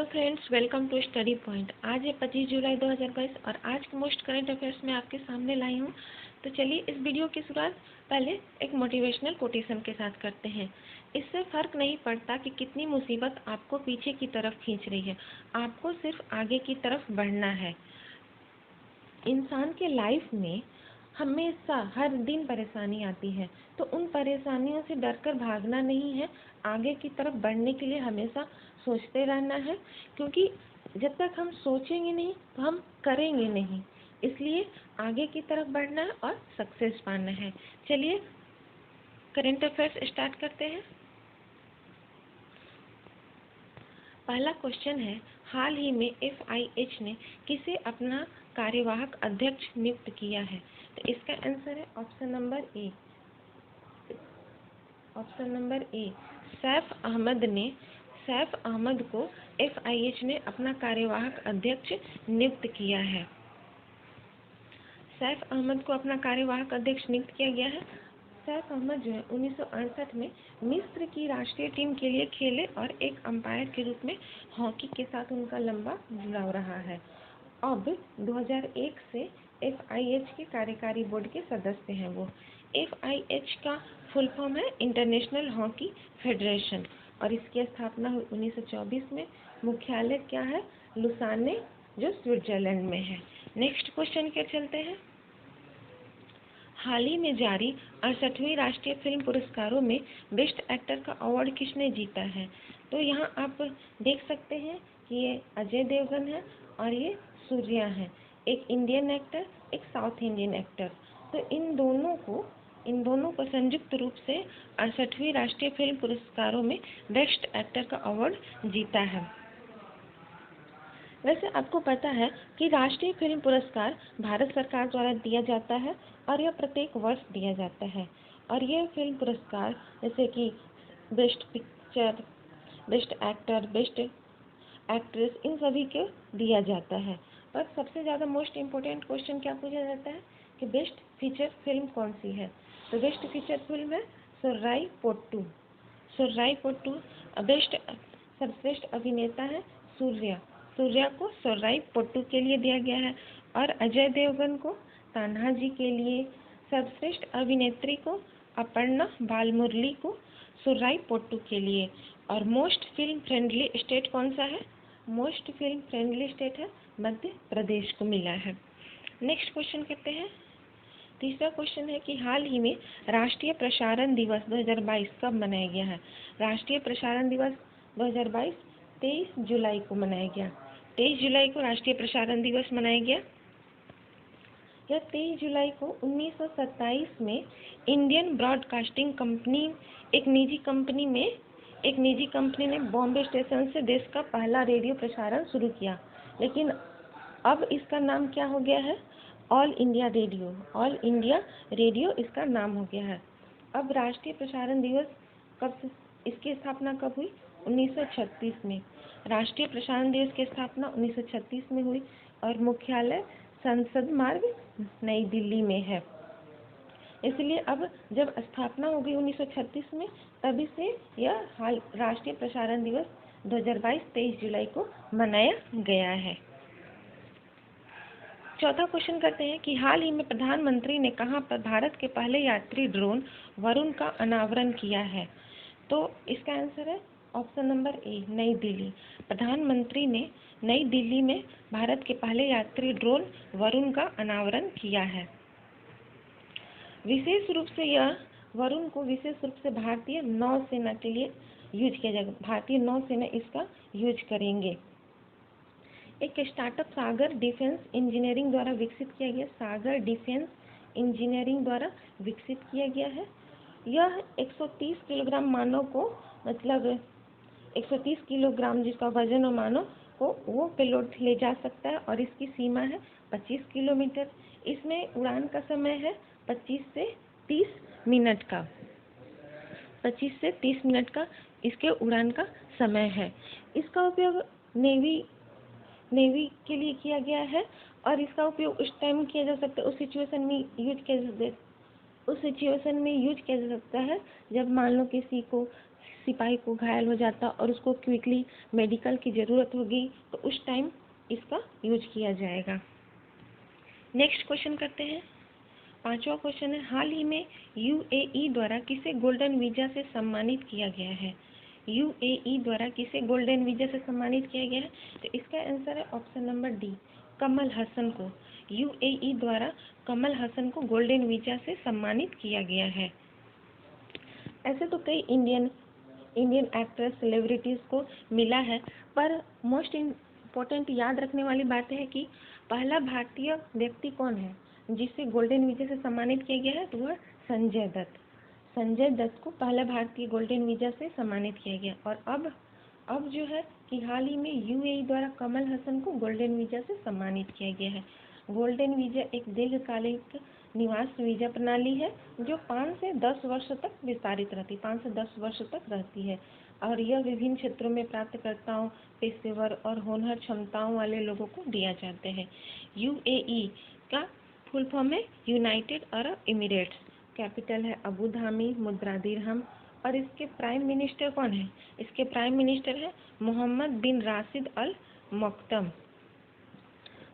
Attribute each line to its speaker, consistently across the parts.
Speaker 1: Hello friends, welcome to study point. आज है 25 जुलाई 2022 और आज के मोस्ट करंट अफेयर्स में आपके सामने लाई हूँ। तो चलिए इस वीडियो की शुरुआत पहले एक मोटिवेशनल कोटेशन के साथ करते हैं। इससे फ़र्क नहीं पड़ता कि कितनी मुसीबत आपको पीछे की तरफ खींच रही है, आपको सिर्फ आगे की तरफ बढ़ना है। इंसान के लाइफ में हमेशा हर दिन परेशानी आती है, तो उन परेशानियों से डरकर भागना नहीं है, आगे की तरफ बढ़ने के लिए हमेशा सोचते रहना है, क्योंकि जब तक हम सोचेंगे नहीं तो हम करेंगे नहीं। इसलिए आगे की तरफ बढ़ना है और सक्सेस पाना है। चलिए करंट अफेयर्स स्टार्ट करते हैं। पहला क्वेश्चन है, हाल ही में FIH ने किसे अपना कार्यवाहक अध्यक्ष नियुक्त किया है? तो इसका आंसर है option number A Saif Ahmed को FIH ने अपना कार्यवाहक अध्यक्ष नियुक्त किया है। सैफ अहमद को अपना कार्यवाहक अध्यक्ष नियुक्त किया गया है। सैफ अहमद जो है 1968 में मिस्र की राष्ट्रीय टीम के लिए खेले और एक अंपायर के रूप में हॉकी के साथ उनका लंबा जुड़ाव रहा है। अब 2001 से FIH के कार्यकारी बोर्ड के सदस्य हैं वो। FIH का फुल फॉर्म है इंटरनेशनल हॉकी फेडरेशन और इसकी स्थापना हुई 1924 में। मुख्यालय क्या है? लुसाने, जो स्विट्जरलैंड में है। नेक्स्ट क्वेश्चन के चलते हैं। हाल ही में जारी 68वीं राष्ट्रीय फिल्म पुरस्कारों में बेस्ट एक्टर का अवार्ड किसने जीता है? तो यहाँ आप देख सकते हैं कि ये अजय देवगन है और ये सूर्या है। एक इंडियन एक्टर, एक साउथ इंडियन एक्टर। तो इन दोनों को संयुक्त रूप से 68वीं राष्ट्रीय फिल्म पुरस्कारों में बेस्ट एक्टर का अवार्ड जीता है। वैसे आपको पता है कि राष्ट्रीय फिल्म पुरस्कार भारत सरकार द्वारा दिया जाता है और यह प्रत्येक वर्ष दिया जाता है। और यह फिल्म पुरस्कार जैसे कि best picture, best actor, best actress, इन सभी को दिया जाता है। पर सबसे ज़्यादा मोस्ट इम्पोर्टेंट क्वेश्चन क्या पूछा जाता है कि बेस्ट फीचर फिल्म कौन सी है? तो बेस्ट फीचर फिल्म है सोर्राई पोट्टू। बेस्ट सर्वश्रेष्ठ अभिनेता है सूर्या को सोर्राई पोट्टू के लिए दिया गया है और अजय देवगन को तान्हाजी के लिए, सर्वश्रेष्ठ अभिनेत्री को अपर्णा बालमुरली को सोर्राई पोट्टू के लिए। और मोस्ट फिल्म फ्रेंडली स्टेट कौन सा है? मोस्ट फिल्म फ्रेंडली स्टेट है मध्य प्रदेश को मिला है। नेक्स्ट क्वेश्चन करते हैं। तीसरा क्वेश्चन है कि हाल ही में राष्ट्रीय प्रसारण दिवस 2022 कब मनाया गया है? राष्ट्रीय प्रसारण दिवस 2022 23 जुलाई को मनाया गया। 23 जुलाई को राष्ट्रीय प्रसारण दिवस मनाया गया। यह 23 जुलाई को 1927 में इंडियन ब्रॉडकास्टिंग कंपनी, एक निजी कंपनी ने बॉम्बे स्टेशन से देश का पहला रेडियो प्रसारण शुरू किया। लेकिन अब इसका नाम क्या हो गया है? ऑल इंडिया रेडियो इसका नाम हो गया है। अब राष्ट्रीय प्रसारण दिवस इसकी स्थापना कब हुई? 1936 में। राष्ट्रीय प्रसारण दिवस की स्थापना 1936 में हुई और मुख्यालय संसद मार्ग नई दिल्ली में है। इसलिए अब जब स्थापना हो गई 1936 में, तभी से यह राष्ट्रीय प्रसारण दिवस 2022 23 जुलाई को मनाया गया है। चौथा क्वेश्चन करते हैं कि हाल ही में प्रधानमंत्री ने कहां पर भारत के पहले यात्री ड्रोन वरुण का अनावरण किया है? तो इसका आंसर है ऑप्शन नंबर ए, नई दिल्ली। प्रधानमंत्री ने नई दिल्ली में भारत के पहले यात्री ड्रोन वरुण का अनावरण किया है। विशेष रूप से यह वरुण को विशेष रूप से भारतीय नौसेना के लिए यूज किया जाएगा। भारतीय नौसेना इसका यूज करेंगे। एक स्टार्टअप सागर डिफेंस इंजीनियरिंग द्वारा विकसित किया गया। सागर डिफेंस इंजीनियरिंग द्वारा विकसित किया गया है। यह 130 किलोग्राम मानव को, मतलब 130 किलोग्राम जिसका वजन हो मानव को, वो पेलोड ले जा सकता है और इसकी सीमा है 25 किलोमीटर। इसमें उड़ान का समय है 25 से 30 मिनट का। 25 से 30 मिनट का इसके उड़ान का समय है। इसका उपयोग नेवी के लिए किया गया है और इसका उपयोग उस टाइम किया जा सकता है, उस सिचुएशन में यूज किया जा सकता है जब मान लो किसी को सिपाही को घायल हो जाता और उसको क्विकली मेडिकल की ज़रूरत होगी तो उस टाइम इसका यूज किया जाएगा। नेक्स्ट क्वेश्चन करते हैं। 5वां क्वेश्चन है, हाल ही में यूएई द्वारा किसे गोल्डन वीज़ा से सम्मानित किया गया है? यूएई द्वारा किसे गोल्डन वीज़ा से सम्मानित किया गया है? तो इसका आंसर है option number D, Kamal Haasan को। यूएई द्वारा कमल हसन को गोल्डन वीज़ा से सम्मानित किया गया है। ऐसे तो कई इंडियन एक्ट्रेस सेलिब्रिटीज़ को मिला है, पर मोस्ट इम्पोर्टेंट याद रखने वाली बात है कि पहला भारतीय व्यक्ति कौन है जिसे गोल्डन वीज़ा से सम्मानित किया गया है, तो वह संजय दत्त। संजय दत्त को पहला भारतीय गोल्डन वीज़ा से सम्मानित किया गया। और अब जो है कि हाल ही में यूएई द्वारा कमल हसन को गोल्डन वीज़ा से सम्मानित किया गया है। गोल्डन वीज़ा एक दीर्घकालिक निवास वीज़ा प्रणाली है जो 5 से 10 वर्ष तक विस्तारित रहती है, 5 से 10 वर्ष तक रहती है, और यह विभिन्न क्षेत्रों में प्राप्तकर्ताओं, पेशेवर और होनहार क्षमताओं वाले लोगों को दिया जाते हैं। यूएई का फुल फॉर्म है यूनाइटेड अरब एमिरेट्स, कैपिटल है अबू धाबी, मुद्रा दिरहम, और इसके प्राइम मिनिस्टर कौन है? इसके प्राइम मिनिस्टर है मोहम्मद बिन राशिद अल मक्तम।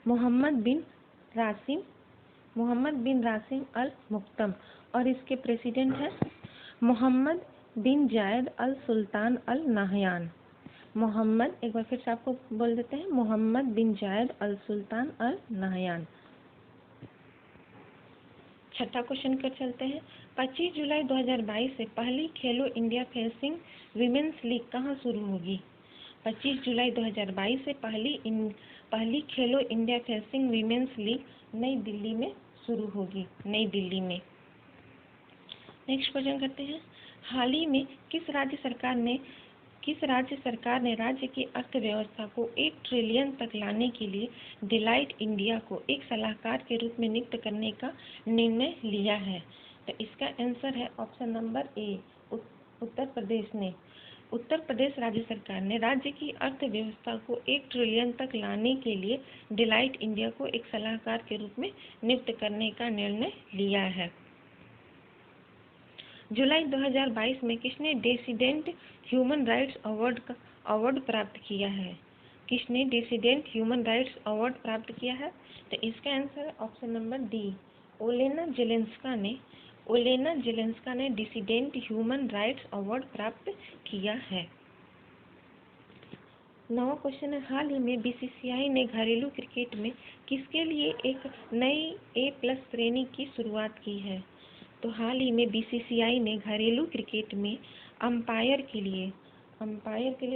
Speaker 1: मोहम्मद बिन राशिद अल मक्तम। और इसके प्रेसिडेंट है मोहम्मद बिन जायद अल सुल्तान अल नाहयान। मोहम्मद, एक बार फिर से आपको बोल देते हैं, मोहम्मद बिन जायद अल सुल्तान अल नाहयान। 6ठा क्वेश्चन कर चलते हैं। 25 जुलाई 2022 से पहली खेलो इंडिया फेंसिंग विमेंस लीग कहाँ शुरू होगी? 25 जुलाई 2022 से पहली खेलो इंडिया फेंसिंग विमेंस लीग नई दिल्ली में शुरू होगी, नई दिल्ली में। नेक्स्ट क्वेश्चन करते हैं। हाल ही में किस राज्य सरकार ने राज्य की अर्थव्यवस्था को 1 ट्रिलियन तक लाने के लिए डिलाइट इंडिया को एक सलाहकार के रूप में नियुक्त करने का निर्णय लिया है? तो इसका आंसर है ऑप्शन नंबर ए, उत्तर प्रदेश ने। उत्तर प्रदेश राज्य सरकार ने राज्य की अर्थव्यवस्था को 1 ट्रिलियन तक लाने के लिए डिलाइट इंडिया को एक सलाहकार के रूप में नियुक्त करने का निर्णय लिया है। जुलाई 2022 में किसने डिसिडेंट ह्यूमन राइट्स अवार्ड प्राप्त किया है? किसने डिसिडेंट ह्यूमन राइट्स अवार्ड प्राप्त किया है? तो इसका आंसर ऑप्शन नंबर डी, ओलेना जेलेंस्का ने डिसिडेंट ह्यूमन राइट्स अवार्ड प्राप्त किया है। 9वां क्वेश्चन है, हाल ही में बीसीसीआई ने घरेलू क्रिकेट में किसके लिए एक नई A+ श्रेणी की शुरुआत की है? तो हाल ही में बीसीसीआई ने घरेलू क्रिकेट में अंपायर के लिए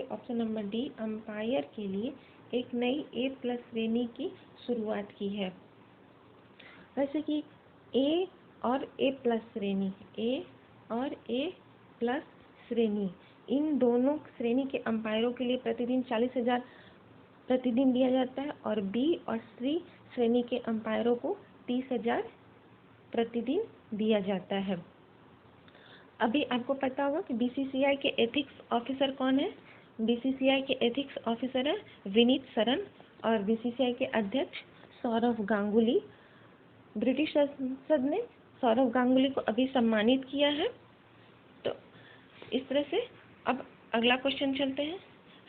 Speaker 1: ऑप्शन नंबर डी, अंपायर के लिए एक नई A+ श्रेणी की शुरुआत की है। वैसे कि A और A+ श्रेणी, इन दोनों श्रेणी के अंपायरों के लिए प्रतिदिन 40,000 प्रतिदिन दिया जाता है, और B और C श्रेणी के अंपायरों को 30,000 प्रतिदिन दिया जाता है। अभी आपको पता होगा कि बीसीसीआई के एथिक्स ऑफिसर कौन है? बीसीसीआई के एथिक्स ऑफिसर है विनीत सरन, और बीसीसीआई के अध्यक्ष सौरव गांगुली। ब्रिटिश संसद ने सौरव गांगुली को अभी सम्मानित किया है। तो इस तरह से अब अगला क्वेश्चन चलते हैं।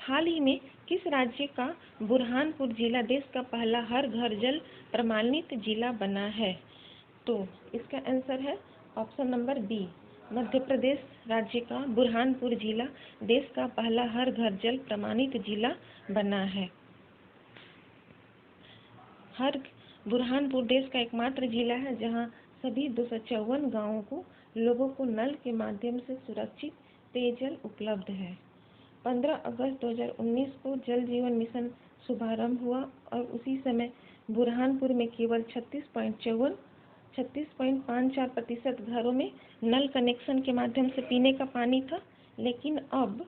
Speaker 1: हाल ही में किस राज्य का बुरहानपुर जिला देश का पहला हर घर जल प्रमाणित जिला बना है? तो इसका आंसर है option number B, Madhya Pradesh राज्य का बुरहानपुर जिला देश का पहला हर घर जल प्रमाणित जिला बना है। बुरहानपुर देश का एकमात्र जिला है जहां सभी 254 गांवों को लोगों को नल के माध्यम से सुरक्षित पेयजल उपलब्ध है। 15 अगस्त 2019 को जल जीवन मिशन शुभारंभ हुआ, और उसी समय बुरहानपुर में केवल 36.54% घरों में नल कनेक्शन के माध्यम से पीने का पानी था, लेकिन अब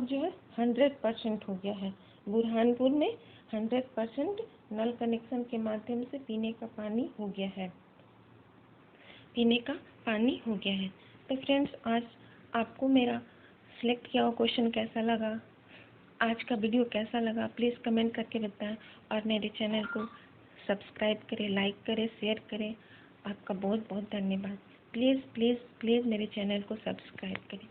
Speaker 1: जो है 100% हो गया है। बुरहानपुर में 100% नल कनेक्शन के माध्यम से पीने का पानी हो गया है। तो फ्रेंड्स, आज आपको मेरा सिलेक्ट किया हुआ क्वेश्चन कैसा लगा, आज का वीडियो कैसा लगा, प्लीज़ कमेंट करके बताएं, और मेरे चैनल को सब्सक्राइब करें, लाइक करें, शेयर करें। आपका बहुत बहुत धन्यवाद। प्लीज़ मेरे चैनल को सब्सक्राइब करें।